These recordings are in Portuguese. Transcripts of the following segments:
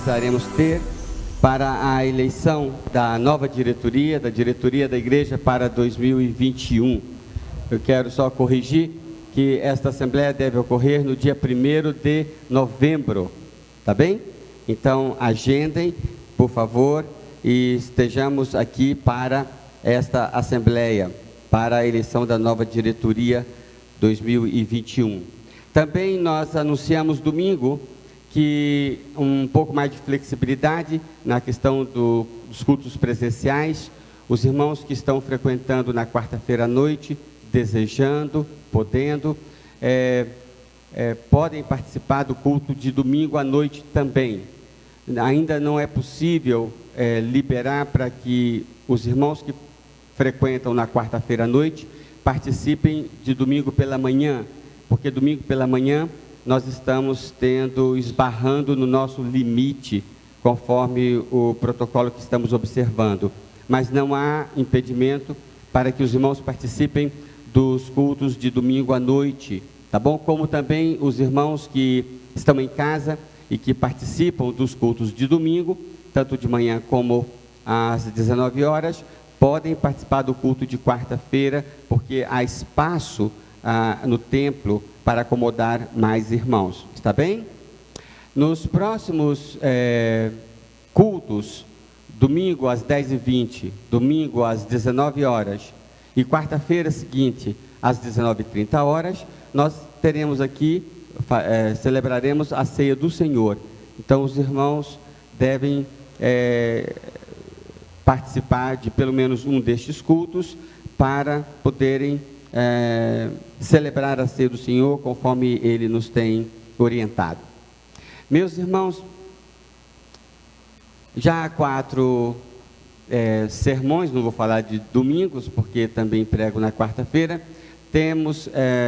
precisaremos ter para a eleição da nova diretoria, da diretoria da igreja para 2021. Eu quero só corrigir que esta assembleia deve ocorrer no dia 1º de novembro, tá bem? Então, agendem, por favor, e estejamos aqui para esta assembleia, para a eleição da nova diretoria 2021. Também nós anunciamos domingo que um pouco mais de flexibilidade na questão dos cultos presenciais. Os irmãos que estão frequentando na quarta-feira à noite, desejando, podendo, podem participar do culto de domingo à noite também. Ainda não é possível liberar para que os irmãos que frequentam na quarta-feira à noite participem de domingo pela manhã, porque domingo pela manhã nós estamos esbarrando no nosso limite, conforme o protocolo que estamos observando. Mas não há impedimento para que os irmãos participem dos cultos de domingo à noite, tá bom? Como também os irmãos que estão em casa e que participam dos cultos de domingo, tanto de manhã como às 19 horas, podem participar do culto de quarta-feira, porque há espaço no templo para acomodar mais irmãos, está bem? Nos próximos cultos, domingo às 10h20, domingo às 19 horas e quarta-feira seguinte às 19h30, nós teremos aqui, celebraremos a ceia do Senhor. Então os irmãos devem participar de pelo menos um destes cultos para poderem celebrar a ceia do Senhor conforme Ele nos tem orientado. Meus irmãos, já há 4 sermões, não vou falar de domingos, porque também prego na quarta-feira.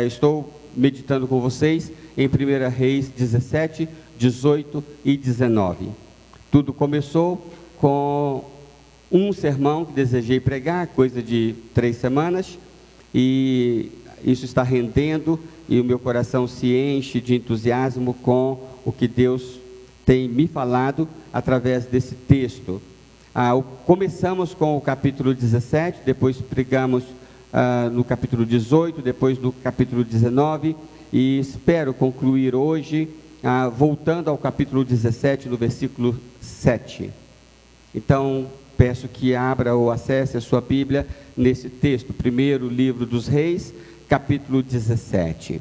Estou meditando com vocês em 1 Reis 17, 18 e 19. Tudo começou com um sermão que desejei pregar, coisa de 3 semanas, e isso está rendendo, e o meu coração se enche de entusiasmo com o que Deus tem me falado através desse texto. Começamos com o capítulo 17, depois pregamos no capítulo 18, depois no capítulo 19, e espero concluir hoje, voltando ao capítulo 17, no versículo 7. Então, peço que abra ou acesse a sua Bíblia nesse texto, primeiro livro dos Reis, capítulo 17.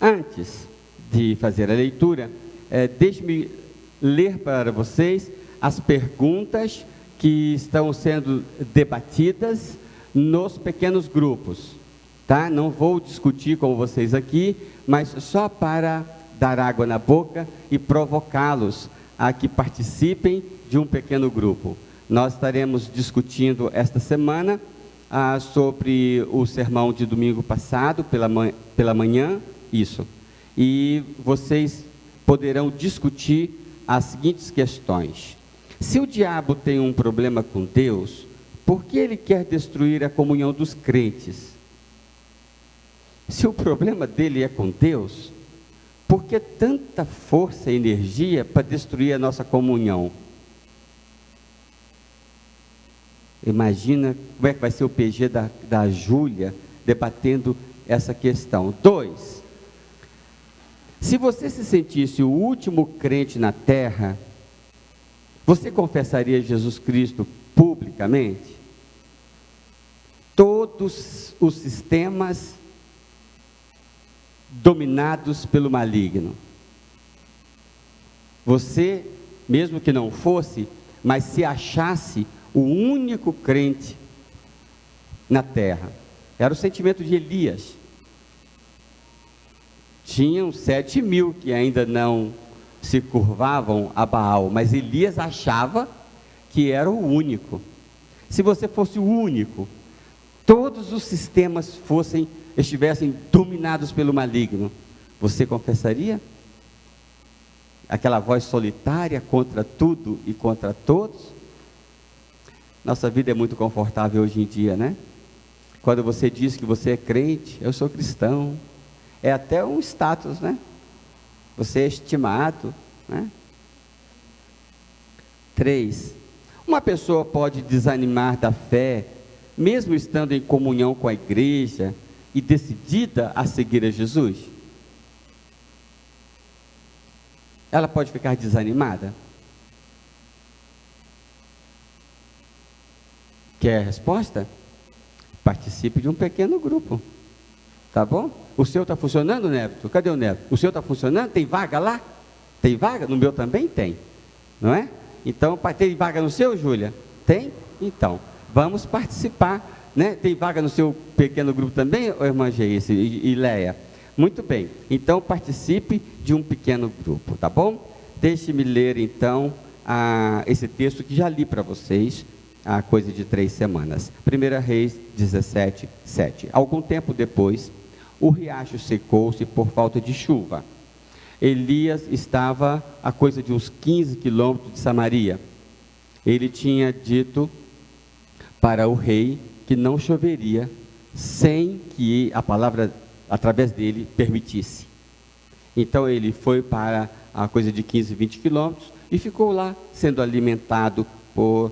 Antes de fazer a leitura, deixe-me ler para vocês as perguntas que estão sendo debatidas nos pequenos grupos, tá? Não vou discutir com vocês aqui, mas só para dar água na boca e provocá-los a que participem de um pequeno grupo. Nós estaremos discutindo esta semana sobre o sermão de domingo passado, pela manhã, isso. E vocês poderão discutir as seguintes questões. Se o diabo tem um problema com Deus, por que ele quer destruir a comunhão dos crentes? Se o problema dele é com Deus, por que tanta força e energia para destruir a nossa comunhão? Imagina como é que vai ser o PG da Júlia debatendo essa questão. 2. Se você se sentisse o último crente na terra, você confessaria Jesus Cristo publicamente? Todos os sistemas dominados pelo maligno. Você, mesmo que não fosse, mas se achasse o único crente na terra. Era o sentimento de Elias. Tinham 7.000 que ainda não se curvavam a Baal, mas Elias achava que era o único. Se você fosse o único, todos os sistemas estivessem dominados pelo maligno, você confessaria? Aquela voz solitária contra tudo e contra todos? Nossa vida é muito confortável hoje em dia, né? Quando você diz que você é crente, eu sou cristão, é até um status, né? você é estimado, né? 3. Uma pessoa pode desanimar da fé, mesmo estando em comunhão com a igreja e decidida a seguir a Jesus? Ela pode ficar desanimada? Quer a resposta? Participe de um pequeno grupo, tá bom? O seu está funcionando, Neto? Cadê o Neto? O seu está funcionando? Tem vaga lá? Tem vaga? No meu também tem, não é? Então, tem vaga no seu, Júlia? Tem? Então, vamos participar, né? Tem vaga no seu pequeno grupo também, irmã Geice e Leia? Muito bem, então participe de um pequeno grupo, tá bom? Deixe-me ler então esse texto que já li para vocês há coisa de 3 semanas. 1 Reis 17, 7. Algum tempo depois, o riacho secou-se por falta de chuva. Elias estava a coisa de uns 15 quilômetros de Samaria. Ele tinha dito para o rei que não choveria sem que a palavra através dele permitisse. Então ele foi para a coisa de 15, 20 quilômetros e ficou lá sendo alimentado por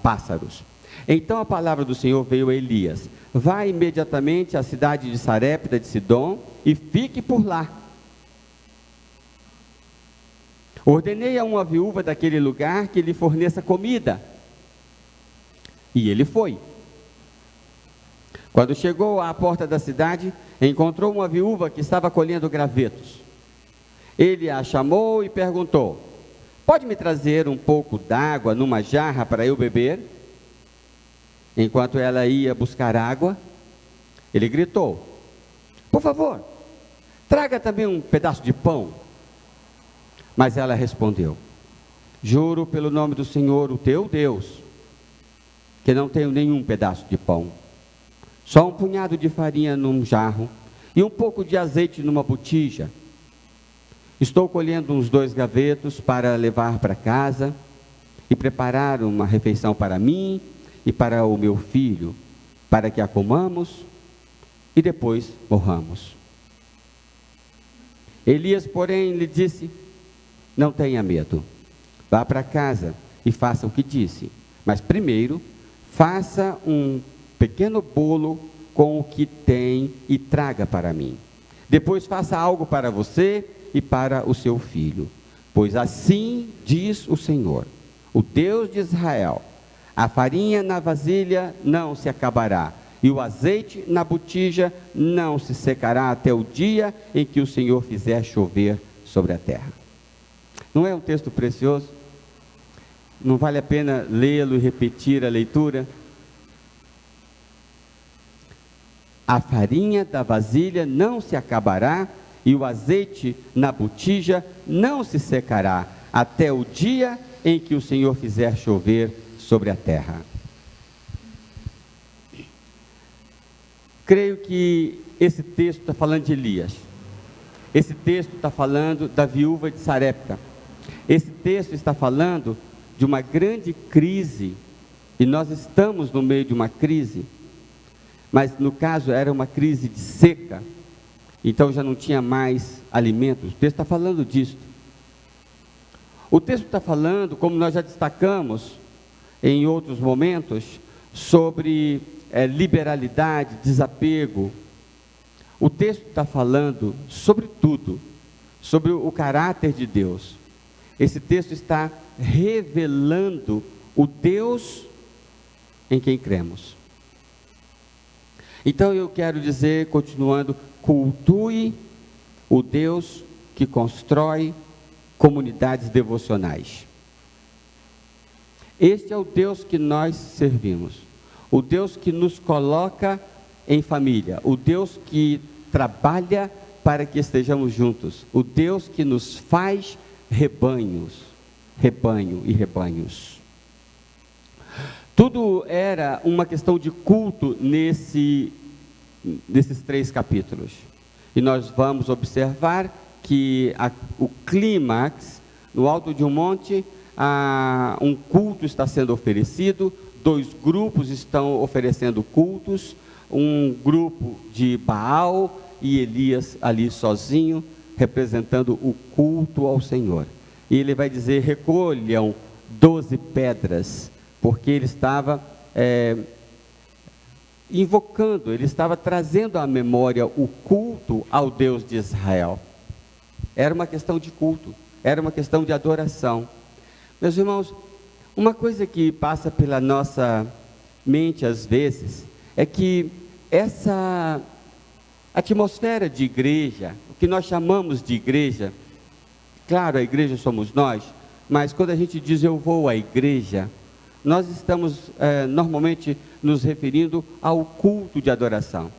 pássaros. Então a palavra do Senhor veio a Elias: vá imediatamente à cidade de Sarepta de Sidom e fique por lá. Ordenei a uma viúva daquele lugar que lhe forneça comida. E ele foi. Quando chegou à porta da cidade, encontrou uma viúva que estava colhendo gravetos. Ele a chamou e perguntou: pode me trazer um pouco d'água numa jarra para eu beber? Enquanto ela ia buscar água, ele gritou: por favor, traga também um pedaço de pão. Mas ela respondeu: juro pelo nome do Senhor, o teu Deus, que não tenho nenhum pedaço de pão, só um punhado de farinha num jarro e um pouco de azeite numa botija. Estou colhendo uns 2 gravetos para levar para casa e preparar uma refeição para mim e para o meu filho, para que a comamos e depois morramos. Elias, porém, lhe disse: não tenha medo, vá para casa e faça o que disse, mas primeiro faça um pequeno bolo com o que tem e traga para mim. Depois faça algo para você e para o seu filho, pois assim diz o Senhor, o Deus de Israel: a farinha na vasilha não se acabará, e o azeite na botija não se secará até o dia em que o Senhor fizer chover sobre a terra. Não é um texto precioso? Não vale a pena lê-lo e repetir a leitura? A farinha da vasilha não se acabará e o azeite na botija não se secará até o dia em que o Senhor fizer chover sobre a terra. Creio que esse texto está falando de Elias. Esse texto está falando da viúva de Sarepta. Esse texto está falando de uma grande crise, e nós estamos no meio de uma crise, mas no caso era uma crise de seca, então já não tinha mais alimentos. O texto está falando disso. O texto está falando, como nós já destacamos em outros momentos, sobre liberalidade, desapego. O texto está falando sobre tudo, sobre o caráter de Deus. Esse texto está revelando o Deus em quem cremos. Então eu quero dizer, continuando, cultue o Deus que constrói comunidades devocionais. Este é o Deus que nós servimos, o Deus que nos coloca em família, o Deus que trabalha para que estejamos juntos, o Deus que nos faz rebanho e rebanhos. Tudo era uma questão de culto nesses 3 capítulos. E nós vamos observar que o clímax, no alto de um monte, um culto está sendo oferecido, 2 grupos estão oferecendo cultos, um grupo de Baal e Elias ali sozinho, representando o culto ao Senhor. E ele vai dizer: recolham 12 pedras, porque ele estava invocando, ele estava trazendo à memória o culto ao Deus de Israel. Era uma questão de culto, era uma questão de adoração. Meus irmãos, uma coisa que passa pela nossa mente às vezes é que essa atmosfera de igreja, o que nós chamamos de igreja, claro, a igreja somos nós, mas quando a gente diz eu vou à igreja, nós estamos normalmente nos referindo ao culto de adoração,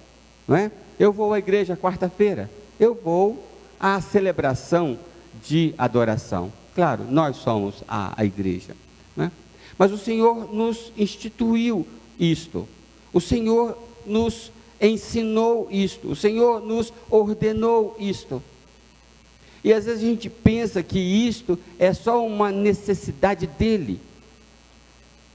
não é? Eu vou à igreja quarta-feira, eu vou à celebração de adoração. Claro, nós somos a igreja, não é? Mas o Senhor nos instituiu isto, o Senhor nos ensinou isto, o Senhor nos ordenou isto. E às vezes a gente pensa que isto é só uma necessidade dele,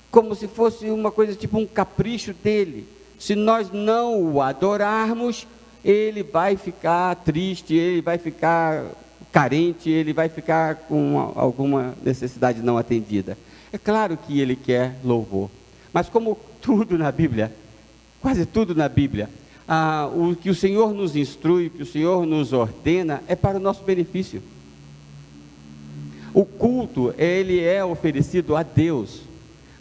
como se fosse uma coisa tipo um capricho dele. Se nós não o adorarmos, ele vai ficar triste, ele vai ficar carente, ele vai ficar com alguma necessidade não atendida. É claro que ele quer louvor, mas como tudo na Bíblia, quase tudo na Bíblia, o que o Senhor nos instrui, o que o Senhor nos ordena, é para o nosso benefício. O culto, ele é oferecido a Deus,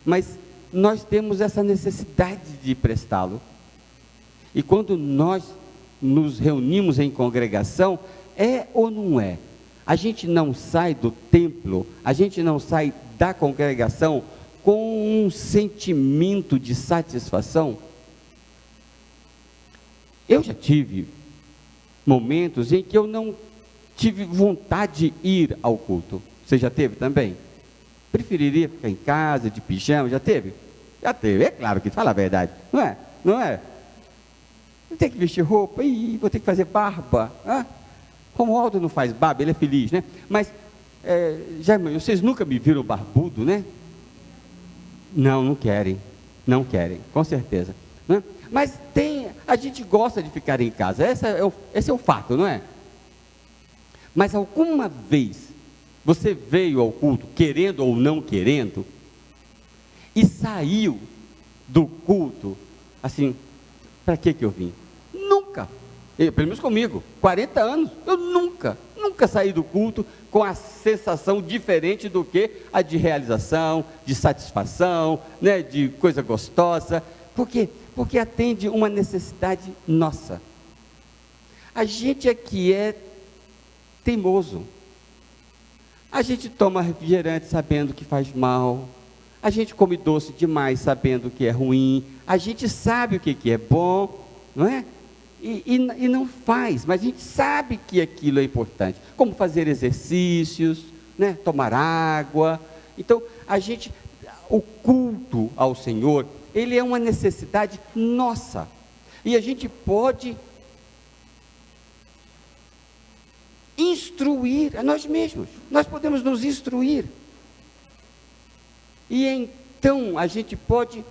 mas nós temos essa necessidade de prestá-lo. E quando nós nos reunimos em congregação, é ou não é? A gente não sai do templo, a gente não sai da congregação com um sentimento de satisfação? Eu já tive momentos em que eu não tive vontade de ir ao culto. Você já teve também? Preferiria ficar em casa, de pijama, já teve? Já teve, é claro que fala a verdade, não é? Não é? Tem que vestir roupa, vou ter que fazer barba. Romualdo não faz barba, ele é feliz, né? Mas, vocês nunca me viram barbudo, né? Não querem, com certeza, né? Mas a gente gosta de ficar em casa, esse é o fato, não é? Mas alguma vez você veio ao culto, querendo ou não querendo, e saiu do culto, assim, para que eu vim? Nunca, pelo menos comigo, 40 anos, eu nunca saí do culto com a sensação diferente do que a de realização, de satisfação, né, de coisa gostosa. Por quê? Porque atende uma necessidade nossa. A gente aqui é teimoso. A gente toma refrigerante sabendo que faz mal. A gente come doce demais sabendo que é ruim. A gente sabe o que é bom, não é? E não faz, mas a gente sabe que aquilo é importante. Como fazer exercícios, né? Tomar água. Então, o culto ao Senhor, ele é uma necessidade nossa. E a gente pode instruir a nós mesmos. Nós podemos nos instruir. E então a gente pode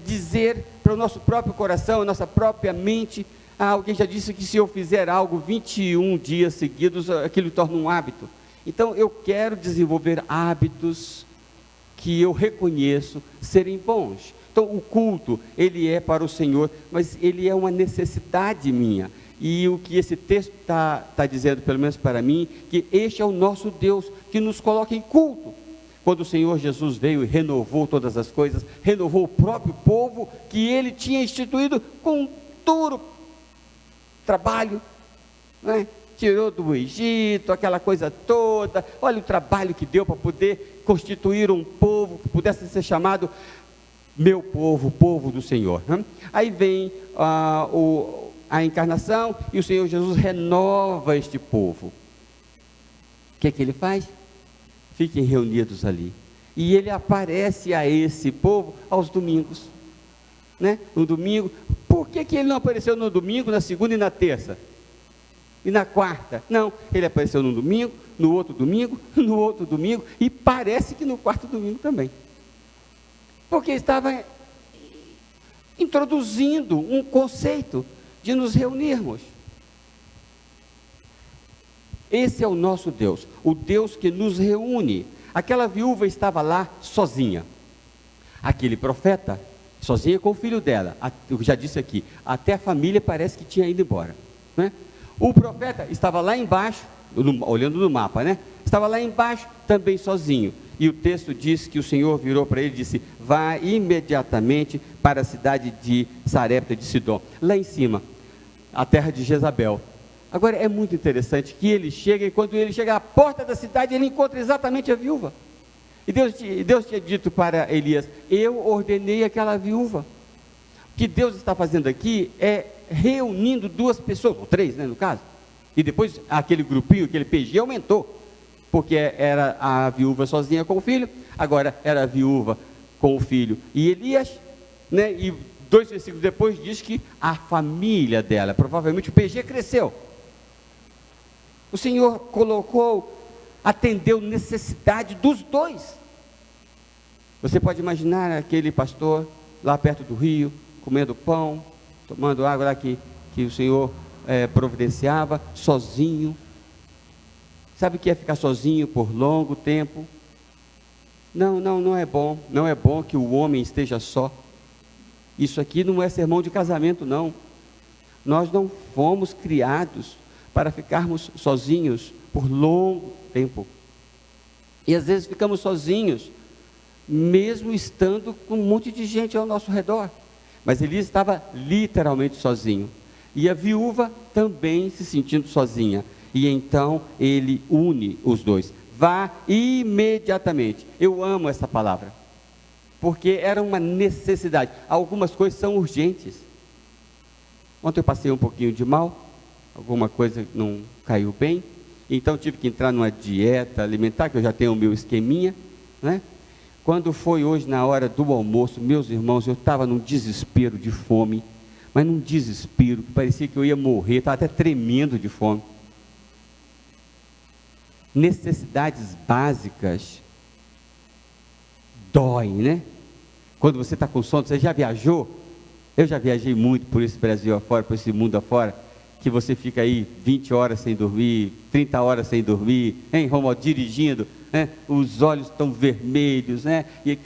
dizer para o nosso próprio coração, a nossa própria mente, alguém já disse que se eu fizer algo 21 dias seguidos, aquilo torna um hábito. Então eu quero desenvolver hábitos que eu reconheço serem bons. Então o culto, ele é para o Senhor, mas ele é uma necessidade minha. E o que esse texto está dizendo, pelo menos para mim, que este é o nosso Deus, que nos coloca em culto. Quando o Senhor Jesus veio e renovou todas as coisas, renovou o próprio povo que ele tinha instituído com um duro trabalho, né? Tirou do Egito, aquela coisa toda. Olha o trabalho que deu para poder constituir um povo que pudesse ser chamado meu povo, povo do Senhor, né? Aí vem a encarnação e o Senhor Jesus renova este povo. O que ele faz? Fiquem reunidos ali. E ele aparece a esse povo aos domingos, né? No domingo. Por que ele não apareceu no domingo, na segunda e na terça? E na quarta? Não, ele apareceu no domingo, no outro domingo, no outro domingo, e parece que no quarto domingo também. Porque estava introduzindo um conceito de nos reunirmos. Esse é o nosso Deus, o Deus que nos reúne. Aquela viúva estava lá sozinha. Aquele profeta, sozinha com o filho dela. Eu já disse aqui, até a família parece que tinha ido embora, né? O profeta estava lá embaixo, olhando no mapa, né? Estava lá embaixo, também sozinho. E o texto diz que o Senhor virou para ele e disse: vá imediatamente para a cidade de Sarepta de Sidom, lá em cima, a terra de Jezabel. Agora é muito interessante que ele chega, e quando ele chega à porta da cidade, ele encontra exatamente a viúva. E Deus tinha dito para Elias: eu ordenei aquela viúva. O que Deus está fazendo aqui é reunindo duas pessoas, ou três, né, no caso. E depois aquele grupinho, aquele PG aumentou, porque era a viúva sozinha com o filho, agora era a viúva com o filho e Elias, né? E 2 versículos depois diz que a família dela, provavelmente o PG cresceu. O Senhor atendeu necessidade dos dois. Você pode imaginar aquele pastor lá perto do rio, comendo pão, tomando água lá que o Senhor providenciava, sozinho. Sabe o que é ficar sozinho por longo tempo? Não é bom. Não é bom que o homem esteja só. Isso aqui não é sermão de casamento, não. Nós não fomos criados para ficarmos sozinhos por longo tempo. E às vezes ficamos sozinhos, mesmo estando com um monte de gente ao nosso redor. Mas Elias estava literalmente sozinho. E a viúva também se sentindo sozinha. E então ele une os dois. Vá imediatamente. Eu amo essa palavra, porque era uma necessidade. Algumas coisas são urgentes. Ontem eu passei um pouquinho de mal, alguma coisa não caiu bem, então tive que entrar numa dieta alimentar, que eu já tenho o meu esqueminha, né? Quando foi hoje na hora do almoço, meus irmãos, eu estava num desespero de fome, mas num desespero que parecia que eu ia morrer, estava até tremendo de fome. Necessidades básicas doem, né? Quando você está com sono, você já viajou? Eu já viajei muito por esse Brasil afora, por esse mundo afora, que você fica aí 20 horas sem dormir, 30 horas sem dormir, hein, Romualdo, dirigindo, né? Os olhos estão vermelhos, né? E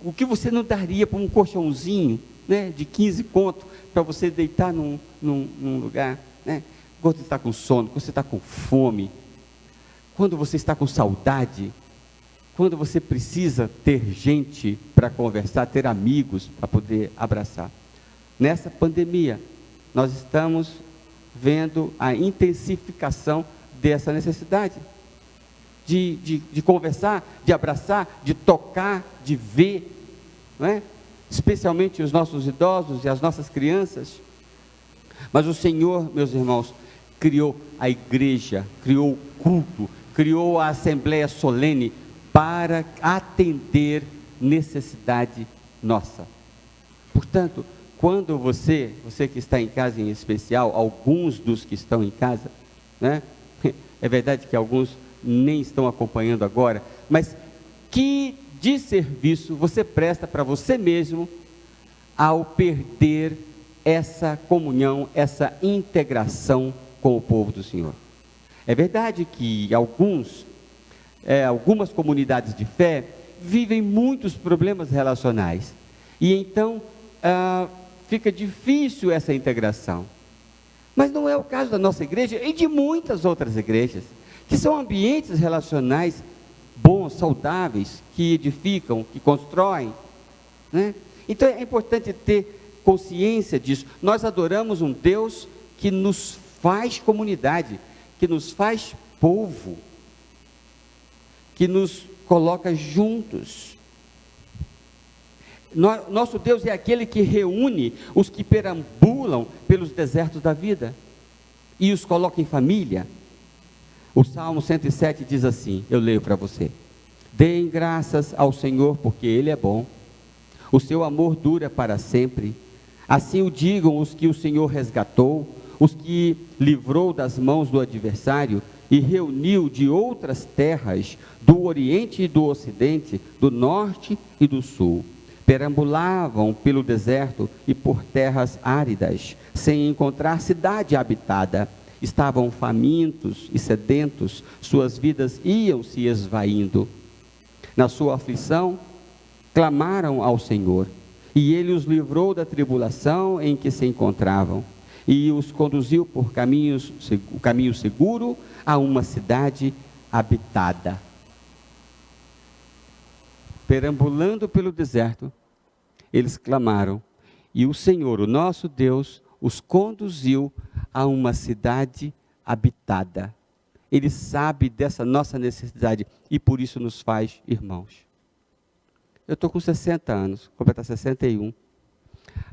o que você não daria para um colchãozinho, né, de 15 conto, para você deitar num lugar, né? Quando você está com sono, quando você está com fome, quando você está com saudade, quando você precisa ter gente para conversar, ter amigos para poder abraçar. Nessa pandemia, nós estamos vendo a intensificação dessa necessidade de conversar, de abraçar, de tocar, de ver, não é? Especialmente os nossos idosos e as nossas crianças. Mas o Senhor, meus irmãos, criou a igreja, criou o culto, criou a assembleia solene para atender necessidade nossa. Portanto, quando você que está em casa em especial, alguns dos que estão em casa, né? É verdade que alguns nem estão acompanhando agora, mas que de serviço você presta para você mesmo ao perder essa comunhão, essa integração com o povo do Senhor? É verdade que algumas comunidades de fé vivem muitos problemas relacionais, e então fica difícil essa integração. Mas não é o caso da nossa igreja e de muitas outras igrejas, que são ambientes relacionais bons, saudáveis, que edificam, que constroem, né? Então é importante ter consciência disso. Nós adoramos um Deus que nos faz comunidade, que nos faz povo, que nos coloca juntos. Nosso Deus é aquele que reúne os que perambulam pelos desertos da vida e os coloca em família. O Salmo 107 diz assim, eu leio para você: deem graças ao Senhor, porque Ele é bom, o seu amor dura para sempre. Assim o digam os que o Senhor resgatou, os que livrou das mãos do adversário e reuniu de outras terras, do Oriente e do Ocidente, do Norte e do Sul. Perambulavam pelo deserto e por terras áridas, sem encontrar cidade habitada. estavam famintos e sedentos, suas vidas iam se esvaindo. Na sua aflição, clamaram ao Senhor, e Ele os livrou da tribulação em que se encontravam, e os conduziu por o caminho seguro a uma cidade habitada. Perambulando pelo deserto, eles clamaram, e o Senhor, o nosso Deus, os conduziu a uma cidade habitada. Ele sabe dessa nossa necessidade e por isso nos faz irmãos. Eu estou com 60 anos, completar 61.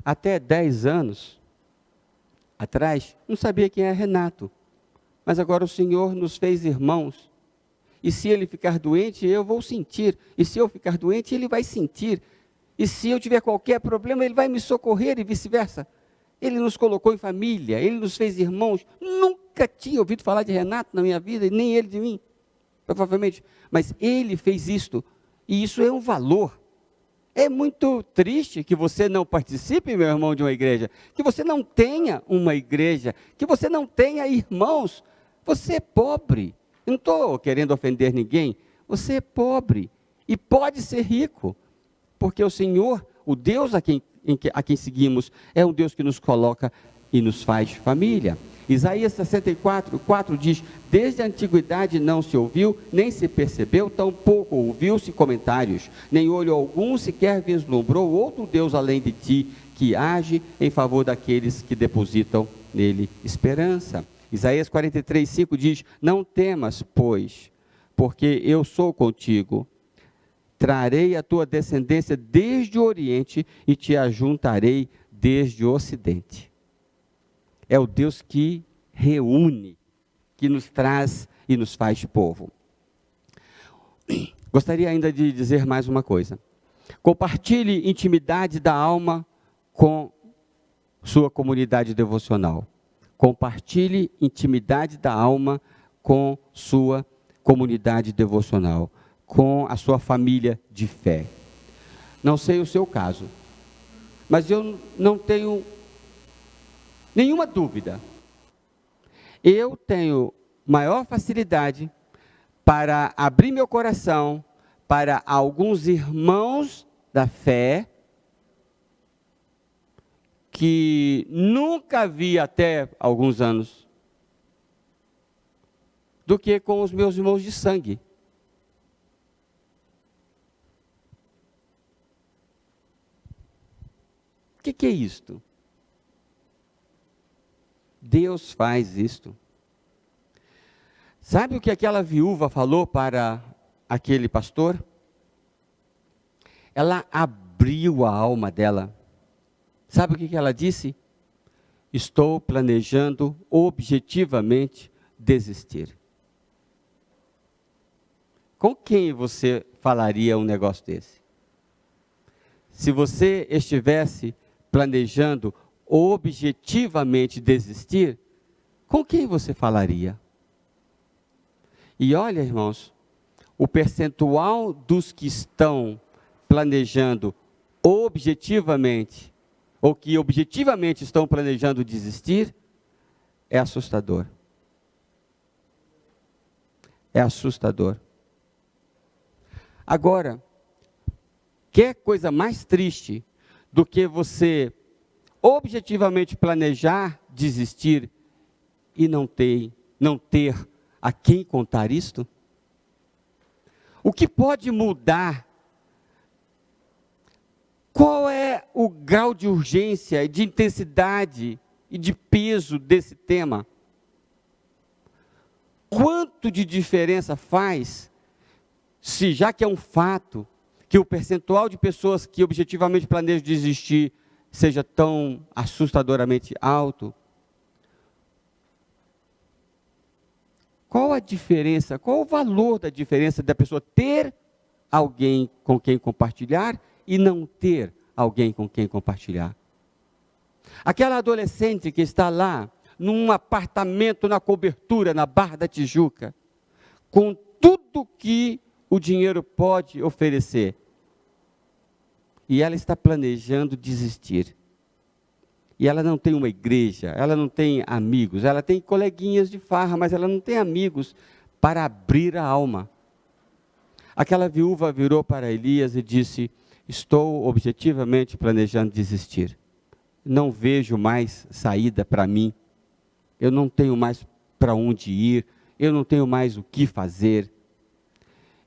Até 10 anos atrás, não sabia quem é Renato. Mas agora o Senhor nos fez irmãos. E se ele ficar doente, eu vou sentir. E se eu ficar doente, ele vai sentir. E se eu tiver qualquer problema, ele vai me socorrer e vice-versa. Ele nos colocou em família, ele nos fez irmãos. Nunca tinha ouvido falar de Renato na minha vida, e nem ele de mim, provavelmente. Mas ele fez isto, e isso é um valor. É muito triste que você não participe, meu irmão, de uma igreja, que você não tenha uma igreja, que você não tenha irmãos. Você é pobre. Eu não estou querendo ofender ninguém. Você é pobre e pode ser rico, porque o Senhor, o Deus a quem seguimos, é um Deus que nos coloca e nos faz família. Isaías 64:4 diz: desde a antiguidade não se ouviu, nem se percebeu, tampouco ouviu-se comentários, nem olho algum sequer vislumbrou outro Deus além de ti, que age em favor daqueles que depositam nele esperança. Isaías 43:5 diz: não temas, pois, porque eu sou contigo. Trarei a tua descendência desde o Oriente e te ajuntarei desde o Ocidente. É o Deus que reúne, que nos traz e nos faz povo. Gostaria ainda de dizer mais uma coisa. Compartilhe intimidade da alma com sua comunidade devocional. Compartilhe intimidade da alma com sua comunidade devocional, com a sua família de fé. Não sei o seu caso, mas eu não tenho nenhuma dúvida. Eu tenho maior facilidade para abrir meu coração para alguns irmãos da fé que nunca vi até alguns anos, do que com os meus irmãos de sangue. O que é isto? Deus faz isto. Sabe o que aquela viúva falou para aquele pastor? Ela abriu a alma dela. Sabe o que ela disse? Estou planejando objetivamente desistir. Com quem você falaria um negócio desse? Se você estivesse planejando objetivamente desistir, com quem você falaria? E olha, irmãos, o percentual dos que estão planejando objetivamente, ou que objetivamente estão planejando desistir, é assustador. É assustador. Agora, quer coisa mais triste do que você objetivamente planejar desistir e não ter a quem contar isto? O que pode mudar? Qual é o grau de urgência, de intensidade e de peso desse tema? Quanto de diferença faz, se já que é um fato, que o percentual de pessoas que objetivamente planejam desistir seja tão assustadoramente alto? Qual a diferença, qual o valor da diferença da pessoa ter alguém com quem compartilhar e não ter alguém com quem compartilhar? Aquela adolescente que está lá, num apartamento na cobertura, na Barra da Tijuca, com tudo que o dinheiro pode oferecer, e ela está planejando desistir. E ela não tem uma igreja, ela não tem amigos, ela tem coleguinhas de farra, mas ela não tem amigos para abrir a alma. Aquela viúva virou para Elias e disse: estou objetivamente planejando desistir. Não vejo mais saída para mim. Eu não tenho mais para onde ir. Eu não tenho mais o que fazer.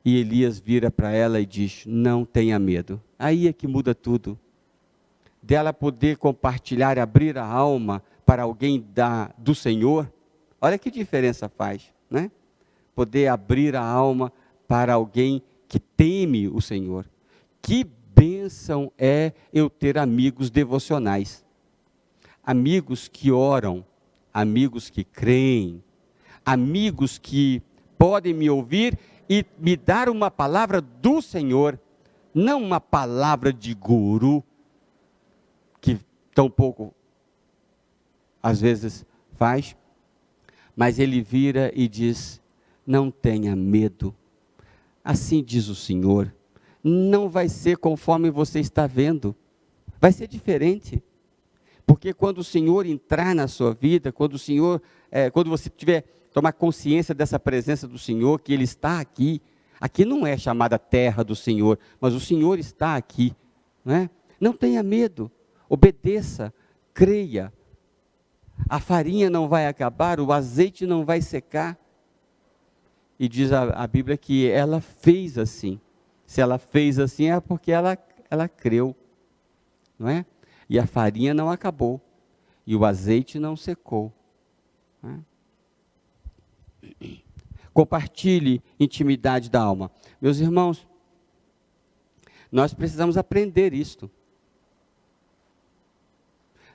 E Elias vira para ela e diz: não tenha medo. Aí é que muda tudo. Dela poder compartilhar, abrir a alma para alguém do Senhor. Olha que diferença faz, né? Poder abrir a alma para alguém que teme o Senhor. Que bênção é eu ter amigos devocionais. Amigos que oram, amigos que creem, amigos que podem me ouvir e me dar uma palavra do Senhor, não uma palavra de guru, que tão pouco, às vezes, faz, mas ele vira e diz: não tenha medo, assim diz o Senhor, não vai ser conforme você está vendo, vai ser diferente, porque quando o Senhor entrar na sua vida, quando você tomar consciência dessa presença do Senhor, que Ele está aqui, aqui não é chamada terra do Senhor, mas o Senhor está aqui, né? Não tenha medo, obedeça, creia, a farinha não vai acabar, o azeite não vai secar, e diz a Bíblia que ela fez assim. Se ela fez assim é porque ela creu, não é? E a farinha não acabou, e o azeite não secou. Não é? Compartilhe intimidade da alma. Meus irmãos, nós precisamos aprender isto.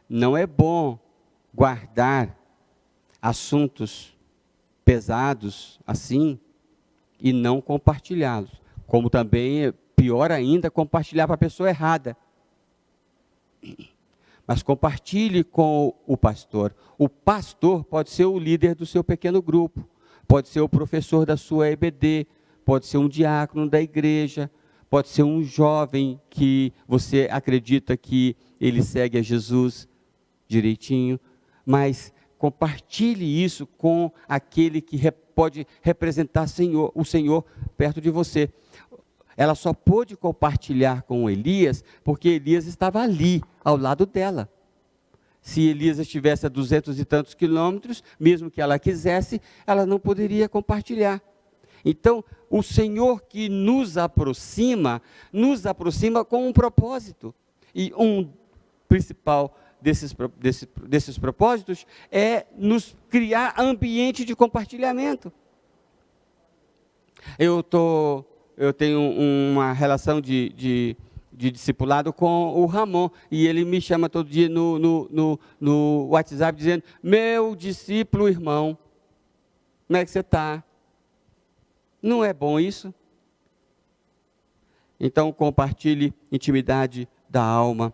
Não é bom guardar assuntos pesados assim e não compartilhá-los. Como também é pior ainda compartilhar para a pessoa errada. Mas compartilhe com o pastor. O pastor pode ser o líder do seu pequeno grupo, pode ser o professor da sua EBD, pode ser um diácono da igreja, pode ser um jovem que você acredita que ele segue a Jesus direitinho, mas compartilhe isso com aquele que pode representar o Senhor perto de você. Ela só pôde compartilhar com Elias, porque Elias estava ali, ao lado dela. Se Elias estivesse a 200 e tantos quilômetros, mesmo que ela quisesse, ela não poderia compartilhar. Então, o Senhor que nos aproxima com um propósito. E um principal desses propósitos é nos criar ambiente de compartilhamento. Eu tenho uma relação de discipulado com o Ramon, e ele me chama todo dia no WhatsApp dizendo: meu discípulo irmão, como é que você está? Não é bom isso? Então compartilhe intimidade da alma.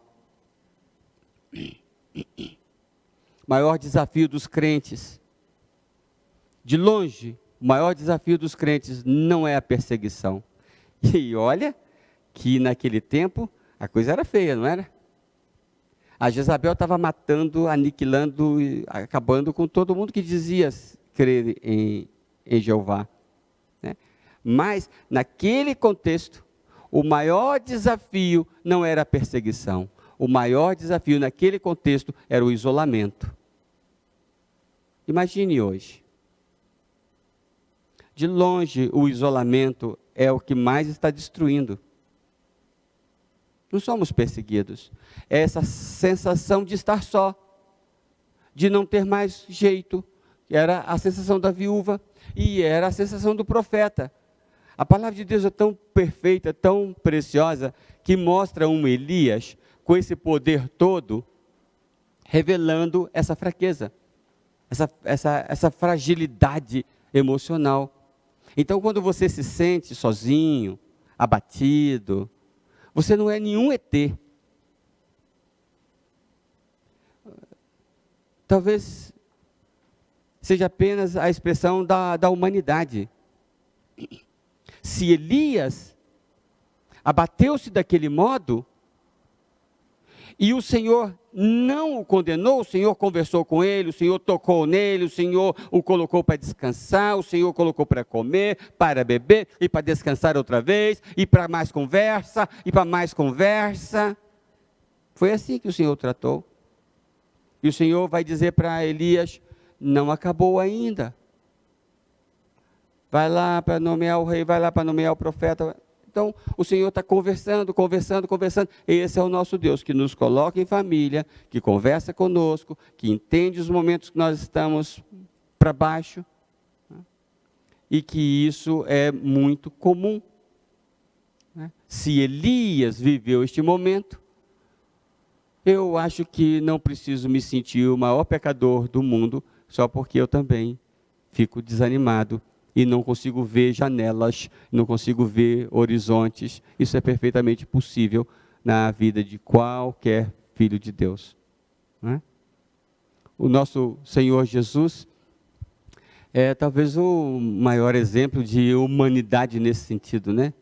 Maior desafio dos crentes, de longe, o maior desafio dos crentes não é a perseguição. E olha que naquele tempo a coisa era feia, não era? A Jezabel estava matando, aniquilando, acabando com todo mundo que dizia crer em Jeová, né? Mas naquele contexto, o maior desafio não era a perseguição. O maior desafio naquele contexto era o isolamento. Imagine hoje. De longe, o isolamento é o que mais está destruindo. Não somos perseguidos. É essa sensação de estar só, de não ter mais jeito. Era a sensação da viúva e era a sensação do profeta. A palavra de Deus é tão perfeita, tão preciosa, que mostra um Elias com esse poder todo, revelando essa fraqueza, essa fragilidade emocional. Então, quando você se sente sozinho, abatido, você não é nenhum ET. Talvez seja apenas a expressão da humanidade. Se Elias abateu-se daquele modo, e o Senhor não o condenou, o Senhor conversou com ele, o Senhor tocou nele, o Senhor o colocou para descansar, o Senhor colocou para comer, para beber, e para descansar outra vez, e para mais conversa, e para mais conversa. Foi assim que o Senhor tratou. E o Senhor vai dizer para Elias, não acabou ainda. Vai lá para nomear o rei, vai lá para nomear o profeta. Então, o Senhor está conversando. Esse é o nosso Deus, que nos coloca em família, que conversa conosco, que entende os momentos que nós estamos para baixo, né? E que isso é muito comum, né? Se Elias viveu este momento, eu acho que não preciso me sentir o maior pecador do mundo, só porque eu também fico desanimado e não consigo ver janelas, não consigo ver horizontes. Isso é perfeitamente possível na vida de qualquer filho de Deus, né? O nosso Senhor Jesus é talvez o maior exemplo de humanidade nesse sentido, né?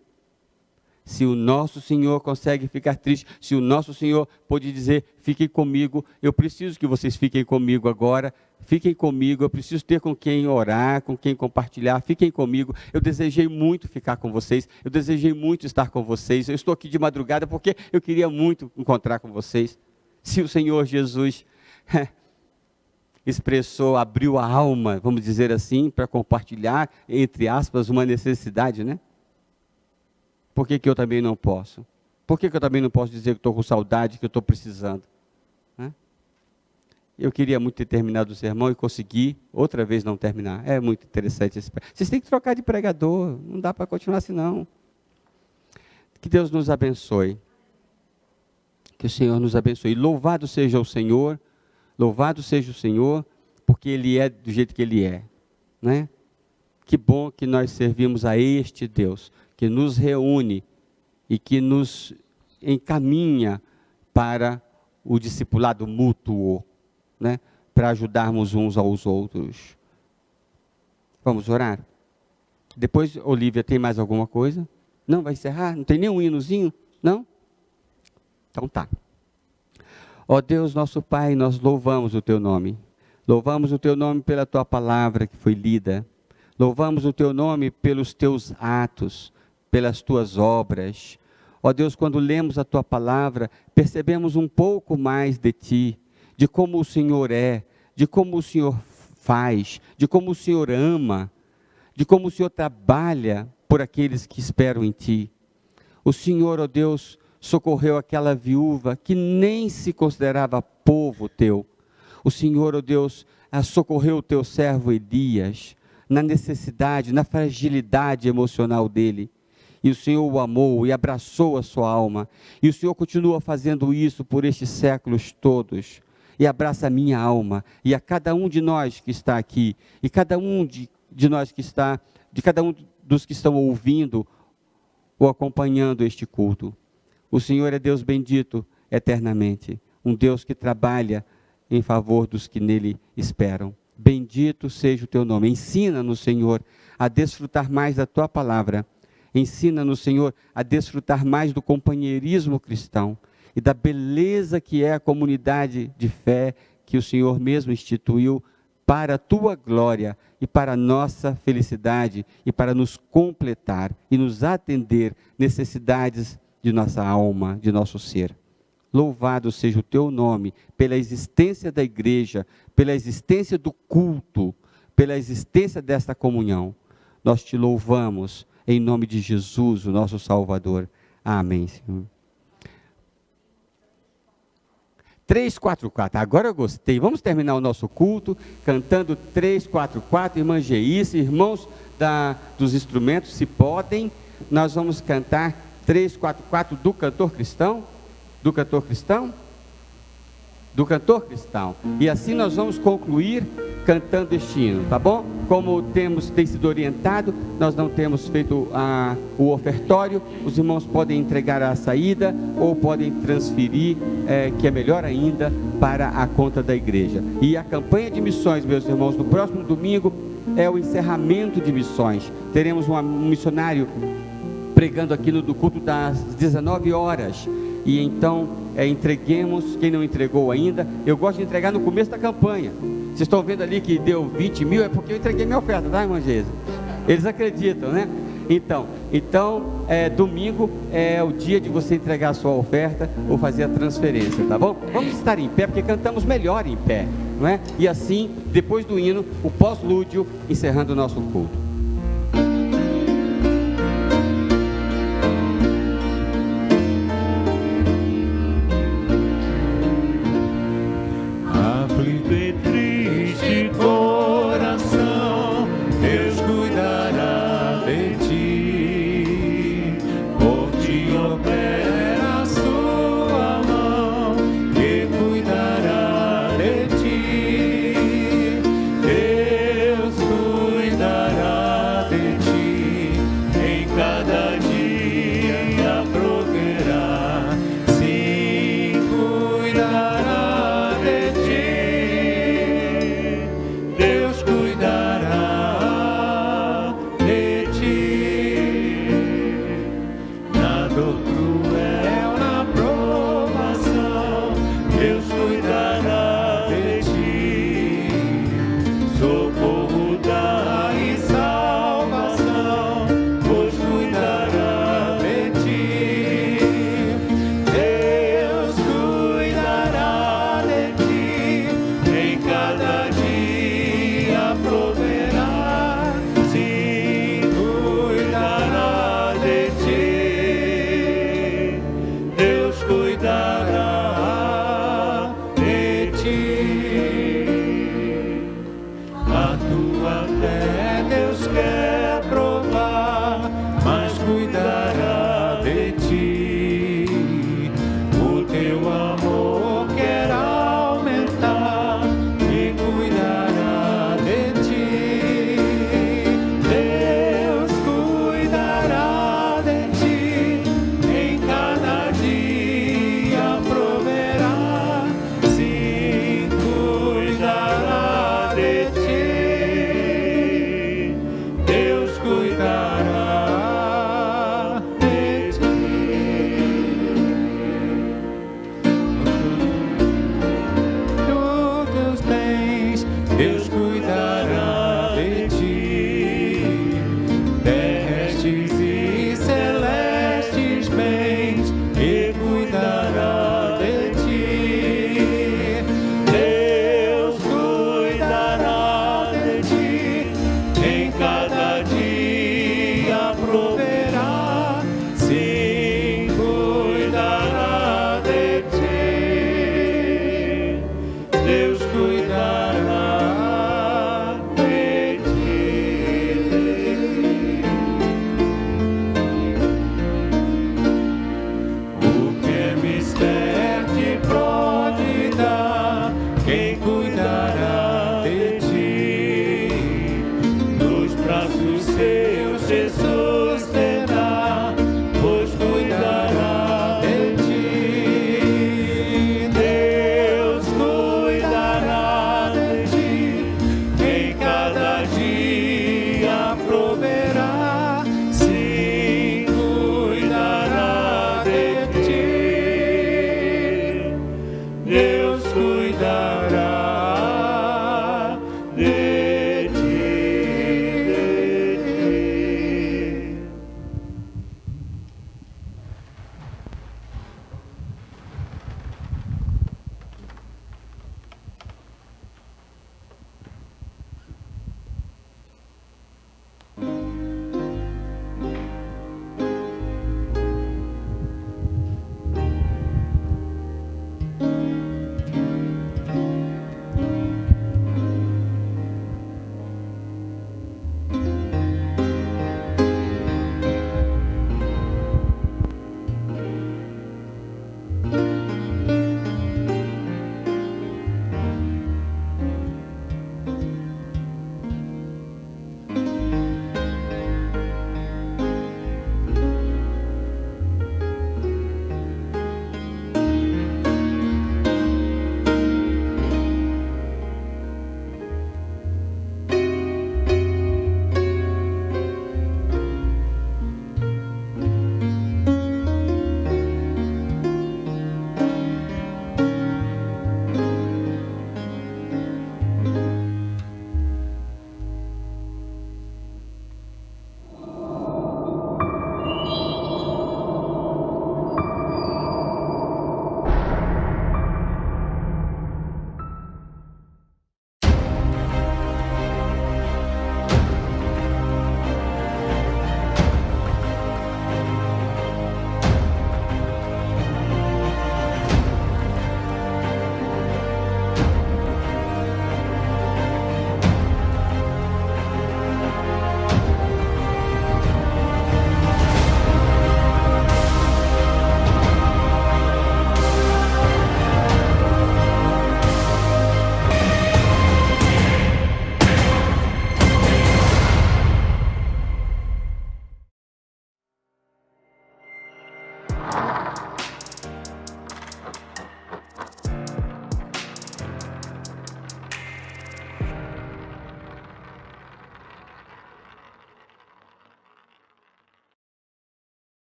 Se o nosso Senhor consegue ficar triste, se o nosso Senhor pode dizer, fiquem comigo, eu preciso que vocês fiquem comigo agora, fiquem comigo, eu preciso ter com quem orar, com quem compartilhar, fiquem comigo, eu desejei muito ficar com vocês, eu desejei muito estar com vocês, eu estou aqui de madrugada porque eu queria muito encontrar com vocês. Se o Senhor Jesus expressou, abriu a alma, vamos dizer assim, para compartilhar, entre aspas, uma necessidade, né? Por que eu também não posso? Por que eu também não posso dizer que estou com saudade, que eu estou precisando? Né? Eu queria muito ter terminado o sermão e consegui outra vez não terminar. É muito interessante esse. Vocês têm que trocar de pregador, não dá para continuar assim não. Que Deus nos abençoe. Que o Senhor nos abençoe. Louvado seja o Senhor, porque Ele é do jeito que Ele é, né? Que bom que nós servimos a este Deus, que nos reúne e que nos encaminha para o discipulado mútuo, né? Para ajudarmos uns aos outros. Vamos orar? Depois, Olívia, tem mais alguma coisa? Não, vai encerrar? Não tem nenhum hinozinho? Não? Então tá. Ó Deus, nosso Pai, nós louvamos o Teu nome. Louvamos o Teu nome pela Tua palavra que foi lida. Louvamos o Teu nome pelos Teus atos, pelas Tuas obras. Ó Deus, quando lemos a Tua palavra, percebemos um pouco mais de Ti, de como o Senhor é, de como o Senhor faz, de como o Senhor ama, de como o Senhor trabalha por aqueles que esperam em Ti. O Senhor, ó Deus, socorreu aquela viúva que nem se considerava povo Teu. O Senhor, ó Deus, socorreu o Teu servo Elias, na necessidade, na fragilidade emocional dele. E o Senhor o amou e abraçou a sua alma. E o Senhor continua fazendo isso por estes séculos todos. E abraça a minha alma e a cada um de nós que está aqui. E cada um de nós que está, de cada um dos que estão ouvindo ou acompanhando este culto. O Senhor é Deus bendito eternamente. Um Deus que trabalha em favor dos que nele esperam. Bendito seja o Teu nome. Ensina-nos, Senhor, a desfrutar mais da Tua palavra. Ensina-nos, Senhor, a desfrutar mais do companheirismo cristão e da beleza que é a comunidade de fé que o Senhor mesmo instituiu para a Tua glória e para a nossa felicidade e para nos completar e nos atender necessidades de nossa alma, de nosso ser. Louvado seja o Teu nome pela existência da igreja, pela existência do culto, pela existência desta comunhão. Nós Te louvamos em nome de Jesus, o nosso Salvador. Amém, Senhor. 344, agora eu gostei. Vamos terminar o nosso culto cantando 344, irmã Geice, irmãos dos instrumentos, se podem, nós vamos cantar 344 do cantor cristão. Do cantor cristão? Do cantor cristão. E assim nós vamos concluir cantando este hino, tá bom? Como tem sido orientado, nós não temos feito o ofertório, os irmãos podem entregar a saída ou podem transferir, que é melhor ainda, para a conta da igreja. E a campanha de missões, meus irmãos, no próximo domingo é o encerramento de missões. Teremos um missionário pregando aqui no culto das 19 horas. e então entreguemos. Quem não entregou ainda, eu gosto de entregar no começo da campanha. Vocês estão vendo ali que deu 20 mil, é porque eu entreguei minha oferta, tá, irmã Geisa? Eles acreditam, né? Então, domingo é o dia de você entregar a sua oferta ou fazer a transferência, tá bom? Vamos estar em pé, porque cantamos melhor em pé, não é? E assim, depois do hino, o pós-lúdio, encerrando o nosso culto. Afligido